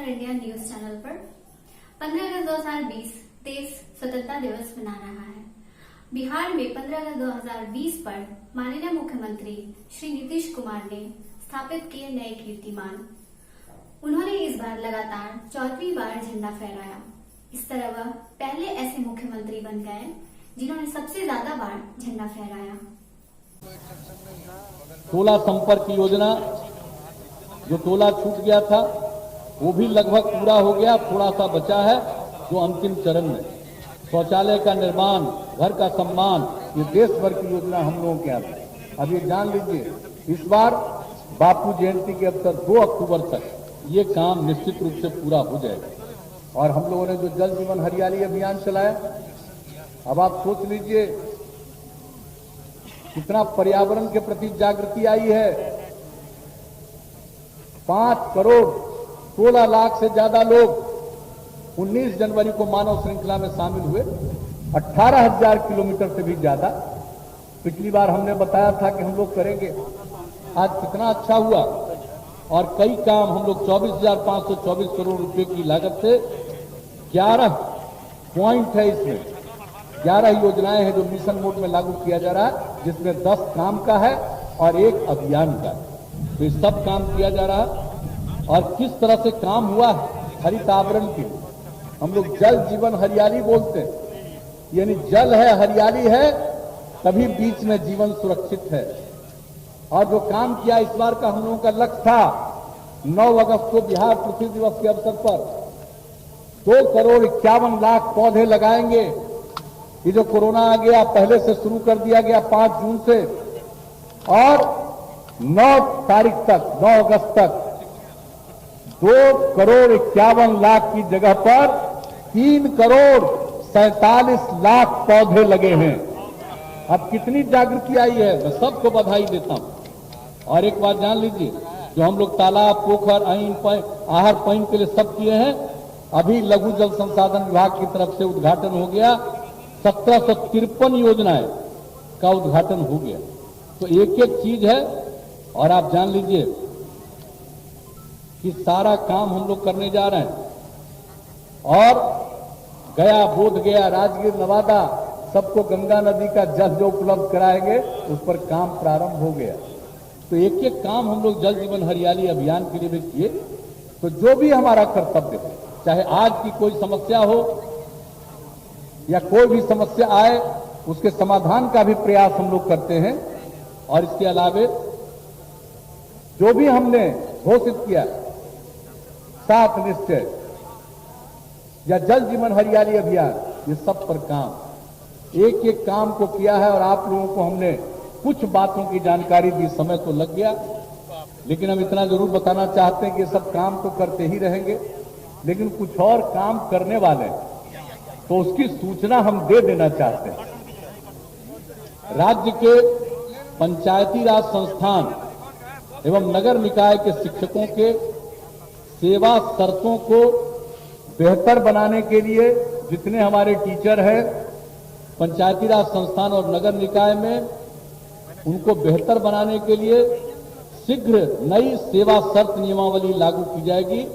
नमस्कार India news channel पर 15 अगस्त 2020 देश स्वतंत्रता दिवस मना रहा है। बिहार में 15 अगस्त 2020 पर माननीय मुख्यमंत्री श्री नीतीश कुमार ने स्थापित किए नए कीर्तिमान। उन्होंने इस बार लगातार 4वीं बार झंडा फहराया। इस तरह वह पहले ऐसे मुख्यमंत्री बन गए जिन्होंने सबसे ज्यादा बार झंडा फहराया। 16 संपर्क योजना जो टोला छूट गया था वो भी लगभग पूरा हो गया, थोड़ा सा बचा है जो अंतिम चरण में। शौचालय का निर्माण, घर का सम्मान, ये देश भर की योजना हम लोगों के यहाँ। अब ये जान लीजिए, इस बार बापू जयंती के अवसर 2 अक्टूबर तक ये काम निश्चित रूप से पूरा हो जाएगा। और हम लोगों ने जो जल जीवन हरियाली अभियान चलाया, अब आप सोच लीजिए कितना पर्यावरण के प्रति जागृति आई है। 5 करोड़ 16 लाख से ज्यादा लोग 19 जनवरी को मानव श्रृंखला में शामिल हुए। 18,000 किलोमीटर से भी ज्यादा। पिछली बार हमने बताया था कि हम लोग करेंगे, आज कितना अच्छा हुआ। और कई काम हम लोग 24,524 करोड़ रुपए की लागत से 11 पॉइंट है, इसमें 11 योजनाएं हैं जो मिशन मोड में लागू किया जा रहा है, जिसमें 10 काम का है और 1 अभियान का। तो ये सब काम किया जा रहा है। और किस तरह से काम हुआ है हरित आवरण के, हम लोग जल जीवन हरियाली बोलते हैं, यानी जल है, हरियाली है, तभी बीच में जीवन सुरक्षित है। और जो काम किया इस बार का हम लोगों का लक्ष्य था, 9 अगस्त को बिहार पृथ्वी दिवस के अवसर पर 2 करोड़ 51 लाख पौधे लगाएंगे। ये जो कोरोना आ गया पहले से शुरू कर दिया गया 5 जून से, और 9 तारीख तक, 9 अगस्त तक 2 करोड़ 51 लाख की जगह पर 3 करोड़ 47 लाख पौधे लगे हैं। अब कितनी जागृति आई है, मैं सबको बधाई देता हूं। और एक बात जान लीजिए, जो हम लोग तालाब, पोखर, आहर पईन के लिए सब किए हैं, अभी लघु जल संसाधन विभाग की तरफ से उद्घाटन हो गया। 1753 योजनाएं का उद्घाटन हो गया। तो एक एक चीज है। और आप जान लीजिए कि सारा काम हम लोग करने जा रहे हैं। और गया, बोध गया, राजगीर, नवादा, सबको गंगा नदी का जल जो उपलब्ध कराएंगे, उस पर काम प्रारंभ हो गया। तो एक एक काम हम लोग जल जीवन हरियाली अभियान के लिए भी किए। तो जो भी हमारा कर्तव्य है, चाहे आज की कोई समस्या हो या कोई भी समस्या आए, उसके समाधान का भी प्रयास हम लोग करते हैं। और इसके अलावे जो भी हमने घोषित किया, 7 निश्चय या जल जीवन हरियाली अभियान, ये सब पर काम, एक एक काम को किया है। और आप लोगों को हमने कुछ बातों की जानकारी दी, समय तो लग गया, लेकिन हम इतना जरूर बताना चाहते हैं कि ये सब काम तो करते ही रहेंगे, लेकिन कुछ और काम करने वाले हैं, तो उसकी सूचना हम दे देना चाहते हैं। राज्य के पंचायती राज संस्थान एवं नगर निकाय के शिक्षकों के सेवा शर्तों को बेहतर बनाने के लिए जितने हमारे टीचर हैं पंचायती राज संस्थान और नगर निकाय में, उनको बेहतर बनाने के लिए शीघ्र नई सेवा शर्त नियमावली लागू की जाएगी।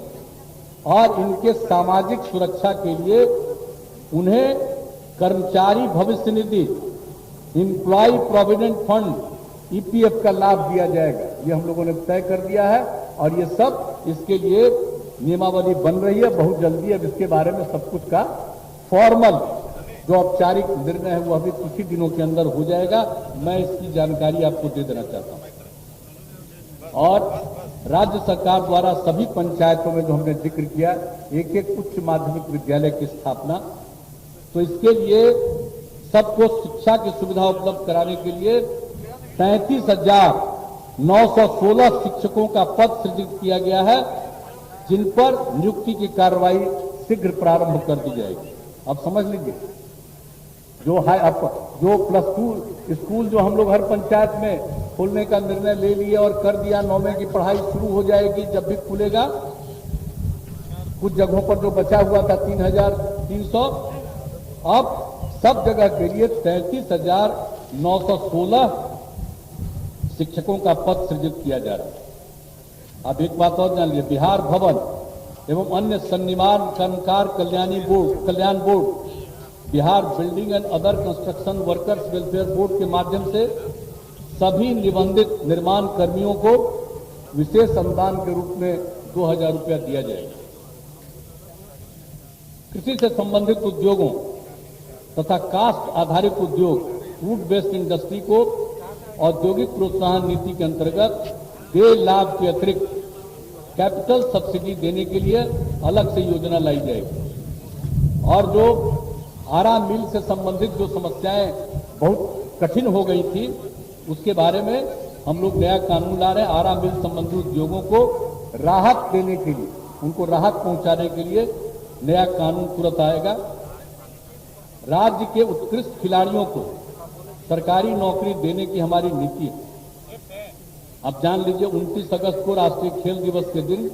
और इनके सामाजिक सुरक्षा के लिए उन्हें कर्मचारी भविष्य निधि, एम्प्लॉय प्रोविडेंट फंड, ईपीएफ का लाभ दिया जाएगा। ये हम लोगों ने तय कर दिया है। और ये सब इसके लिए नियमावली बन रही है, बहुत जल्दी। अब इसके बारे में सब कुछ का फॉर्मल जो औपचारिक निर्णय है वो अभी कुछ ही दिनों के अंदर हो जाएगा। मैं इसकी जानकारी आपको दे देना चाहता हूं। और राज्य सरकार द्वारा सभी पंचायतों में जो हमने जिक्र किया, एक एक उच्च माध्यमिक विद्यालय की स्थापना, तो इसके लिए सबको शिक्षा की सुविधा उपलब्ध कराने के लिए 33,916 शिक्षकों का पद सृजित किया गया है, जिन पर नियुक्ति की कार्रवाई शीघ्र प्रारंभ कर दी जाएगी। अब समझ लीजिए, जो प्लस 2 स्कूल जो हम लोग हर पंचायत में खोलने का निर्णय ले लिए और कर दिया, 9वीं की पढ़ाई शुरू हो जाएगी जब भी खुलेगा। कुछ जगहों पर जो बचा हुआ था 3,300, अब सब जगह के लिए 33,916 शिक्षकों का पद सृजित किया जा रहा है। अब एक बात और जान लीजिए, बिहार भवन एवं अन्य सन्निर्माण कर्मकार कल्याण board, Bihar building and other construction workers welfare board के माध्यम से सभी निबंधित निर्माण कर्मियों को विशेष अनुदान के रूप में 2000 रुपया दिया जाएगा। कृषि से संबंधित उद्योगों तथा कास्ट आधारित उद्योग फूड बेस्ड इंडस्ट्री को औद्योगिक प्रोत्साहन नीति के अंतर्गत देय लाभ के अतिरिक्त कैपिटल सब्सिडी देने के लिए अलग से योजना लाई जाएगी। और जो आरा मिल से संबंधित जो समस्याएं बहुत कठिन हो गई थी, उसके बारे में हम लोग नया कानून ला रहे हैं। आरा मिल संबंधी उद्योगों को राहत देने के लिए, उनको राहत पहुंचाने के लिए नया कानून तुरंत आएगा। राज्य के उत्कृष्ट खिलाड़ियों को सरकारी नौकरी देने की हमारी नीति है। अब जान लीजिए 29 अगस्त को राष्ट्रीय खेल दिवस के दिन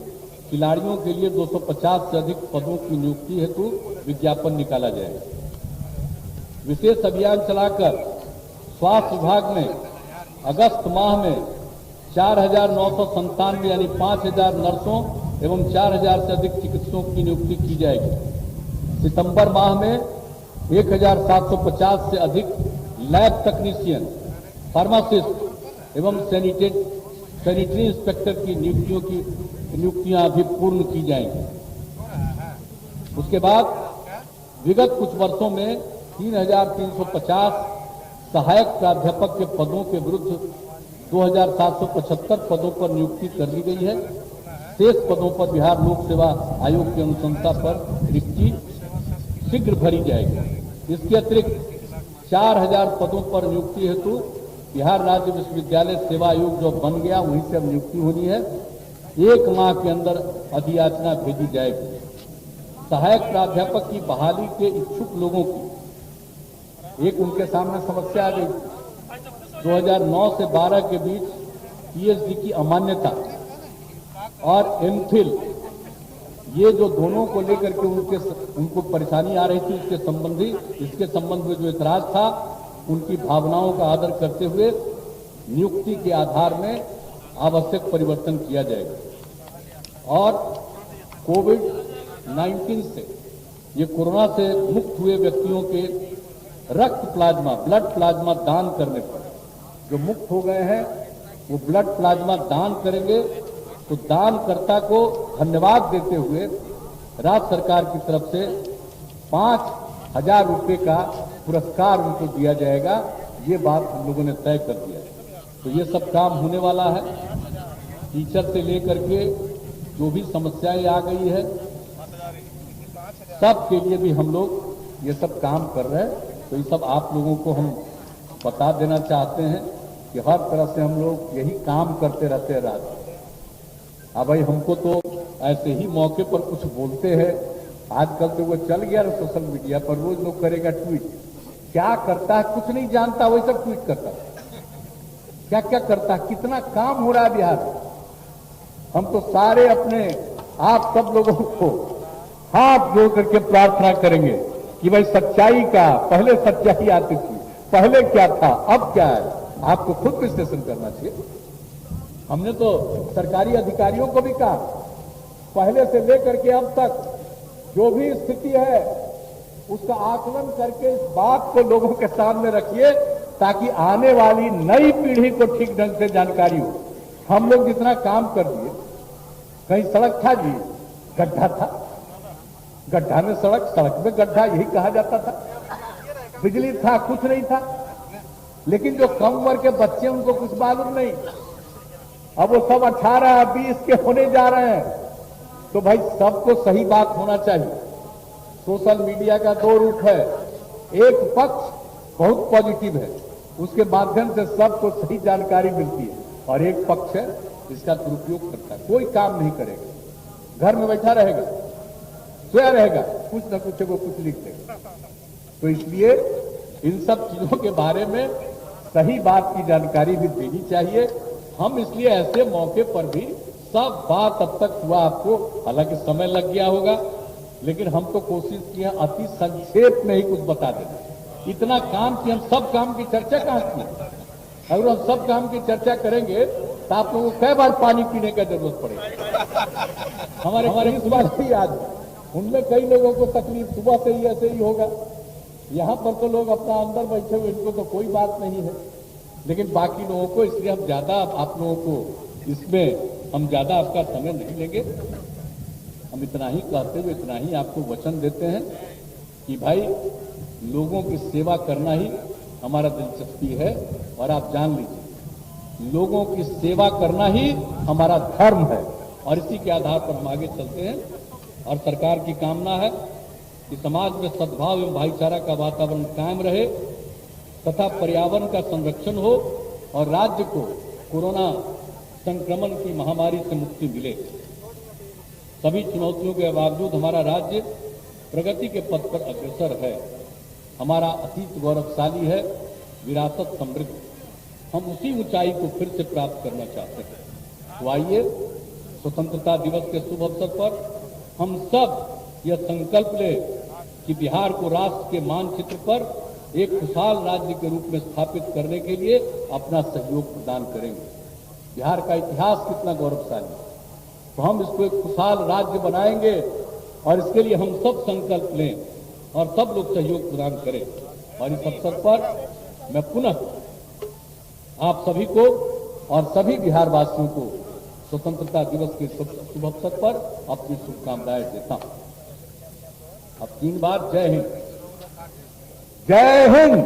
खिलाड़ियों के लिए 250 से अधिक पदों की नियुक्ति हेतु विज्ञापन निकाला जाएगा। विशेष अभियान चलाकर स्वास्थ्य विभाग में अगस्त माह में 4,997 यानी 5,000 नर्सों एवं 4,000 से अधिक चिकित्सकों की नियुक्ति की जाएगी। सितंबर माह में 1,750 से अधिक लैब टेक्नीशियन, फार्मासिस्ट एवं सैनिटरी इंस्पेक्टर की नियुक्तियां भी पूर्ण की जाएंगी। उसके बाद विगत कुछ वर्षों में 3,350 सहायक प्राध्यापक के पदों के विरुद्ध 2,775 पदों पर नियुक्ति कर ली गई है। शेष पदों पर बिहार लोक सेवा आयोग की अनुशंसा पर रिक्ति शीघ्र भरी जाएगी। इसके अतिरिक्त 4,000 पदों पर नियुक्ति हेतु बिहार राज्य विश्वविद्यालय सेवा आयोग जो बन गया, वहीं से अब नियुक्ति होनी है। 1 माह के अंदर अधियाचना भेजी जाएगी। सहायक प्राध्यापक की बहाली के इच्छुक लोगों की एक उनके सामने समस्या आ गई। 2009 से 12 के बीच पीएचडी की अमान्यता और एमफिल, ये जो दोनों को लेकर के उनको परेशानी आ रही थी, इसके संबंध में जो इतराज था, उनकी भावनाओं का आदर करते हुए नियुक्ति के आधार में आवश्यक परिवर्तन किया जाएगा। और कोविड-19 से, ये कोरोना से मुक्त हुए व्यक्तियों के रक्त प्लाज्मा, ब्लड प्लाज्मा दान करने पर जो मुक्त हो गए हैं, वो ब्लड प्लाज्मा दान करेंगे। तो दानकर्ता को धन्यवाद देते हुए राज्य सरकार की तरफ से 5,000 रुपये का पुरस्कार उनको दिया जाएगा। ये बात हम लोगों ने तय कर दिया है। तो ये सब काम होने वाला है। टीचर से लेकर के जो भी समस्याएं आ गई है, सब के लिए भी हम लोग ये सब काम कर रहे हैं। तो ये सब आप लोगों को हम बता देना चाहते हैं कि हर तरह से हम लोग यही काम करते रहते हैं रात। अब भाई हमको तो ऐसे ही मौके पर कुछ बोलते हैं। आजकल तो वो चल गया ना सोशल मीडिया पर, रोज लोग करेगा ट्वीट। क्या करता है कुछ नहीं जानता, वही सब ट्वीट करता है। क्या क्या करता है, कितना काम हो रहा है बिहार में। हम तो सारे अपने आप सब लोगों को हाथ जोड़ करके प्रार्थना करेंगे कि भाई सच्चाई का, पहले सच्चाई आती थी, पहले क्या था, अब क्या है, आपको खुद विश्लेषण करना चाहिए। हमने तो सरकारी अधिकारियों को भी कहा, पहले से लेकर के अब तक जो भी स्थिति है उसका आकलन करके इस बात को लोगों के सामने रखिए, ताकि आने वाली नई पीढ़ी को ठीक ढंग से जानकारी हो। हम लोग जितना काम कर दिए, कहीं सड़क था जी, गड्ढा था, गड्ढा में सड़क, सड़क में गड्ढा, यही कहा जाता था। बिजली था, कुछ नहीं था। लेकिन जो कम उम्र के बच्चे, उनको कुछ मालूम नहीं। अब वो सब 18-20 के होने जा रहे हैं। तो भाई सबको सही बात होना चाहिए। सोशल मीडिया का 2 रूप है। एक पक्ष बहुत पॉजिटिव है, उसके माध्यम से सबको सही जानकारी मिलती है, और एक पक्ष है इसका दुरुपयोग करता है। कोई काम नहीं करेगा, घर में बैठा रहेगा, सोया रहेगा, कुछ न कुछ वो कुछ लिख देगा। तो इसलिए इन सब चीजों के बारे में सही बात की जानकारी भी देनी चाहिए। हम इसलिए ऐसे मौके पर भी सब बात अब तक हुआ आपको, हालांकि समय लग गया होगा, लेकिन हम तो कोशिश किए अति संक्षेप में ही कुछ बता देना। इतना काम कि हम सब काम की चर्चा कहां की। अगर हम सब काम की चर्चा करेंगे तो आप लोगों को कई बार पानी पीने का जरूरत पड़ेगा। हमारे इस बार ही आज उनमें कई लोगों को तकलीफ सुबह से ही ऐसे ही होगा। यहां पर तो लोग अपना अंदर बैठे हुए, इनको तो कोई बात नहीं है, लेकिन बाकी लोगों को, इसलिए हम ज्यादा आप लोगों को इसमें हम ज्यादा आपका समय नहीं लेंगे। हम इतना ही कहते हुए इतना ही आपको वचन देते हैं कि भाई लोगों की सेवा करना ही हमारा दिलचस्पी है, और आप जान लीजिए लोगों की सेवा करना ही हमारा धर्म है, और इसी के आधार पर हम आगे चलते हैं। और सरकार की कामना है कि समाज में सद्भाव एवं भाईचारा का वातावरण कायम रहे तथा पर्यावरण का संरक्षण हो और राज्य को कोरोना संक्रमण की महामारी से मुक्ति मिले। सभी चुनौतियों के बावजूद हमारा राज्य प्रगति के पथ पर अग्रसर है। हमारा अतीत गौरवशाली है, विरासत समृद्ध। हम उसी ऊंचाई को फिर से प्राप्त करना चाहते हैं। तो आइए स्वतंत्रता दिवस के शुभ अवसर पर हम सब यह संकल्प लें कि बिहार को राष्ट्र के मानचित्र पर एक खुशहाल राज्य के रूप में स्थापित करने के लिए अपना सहयोग प्रदान करेंगे। बिहार का इतिहास कितना गौरवशाली है, तो हम इसको एक खुशहाल राज्य बनाएंगे, और इसके लिए हम सब संकल्प लें और सब लोग सहयोग प्रदान करें। और इस अवसर पर मैं पुनः आप सभी को और सभी बिहार वासियों को स्वतंत्रता दिवस के शुभ अवसर पर अपनी शुभकामनाएं देता हूं। अब 3 बार जय हिंद, जय हिंद,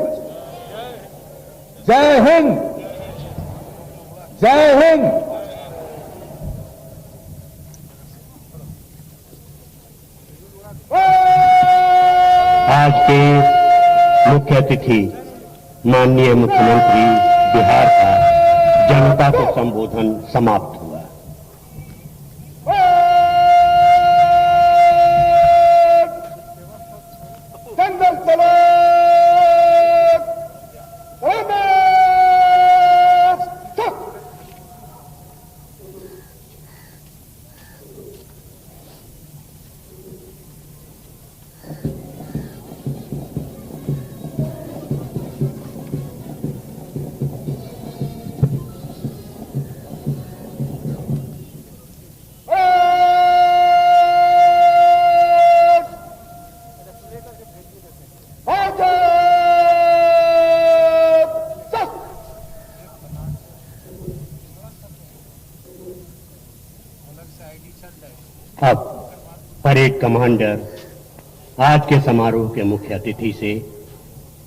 जय हिंद, जय हिंद। आज के मुख्य अतिथि माननीय मुख्यमंत्री बिहार का जनता को संबोधन समाप्त हुआ। अब परेड कमांडर आज के समारोह के मुख्य अतिथि से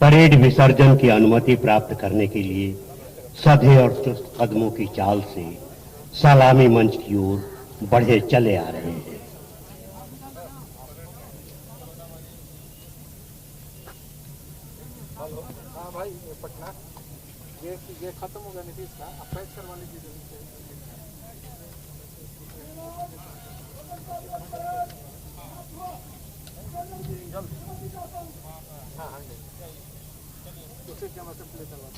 परेड विसर्जन की अनुमति प्राप्त करने के लिए सधे और चुस्त कदमों की चाल से सलामी मंच की ओर बढ़े चले आ रहे हैं। हाँ भाई, पटना ये खत्म हो गया नीतीश का, अब पैच करवा लीजिए। हाँ हाँ, दूसरे कैमरा से प्ले करवा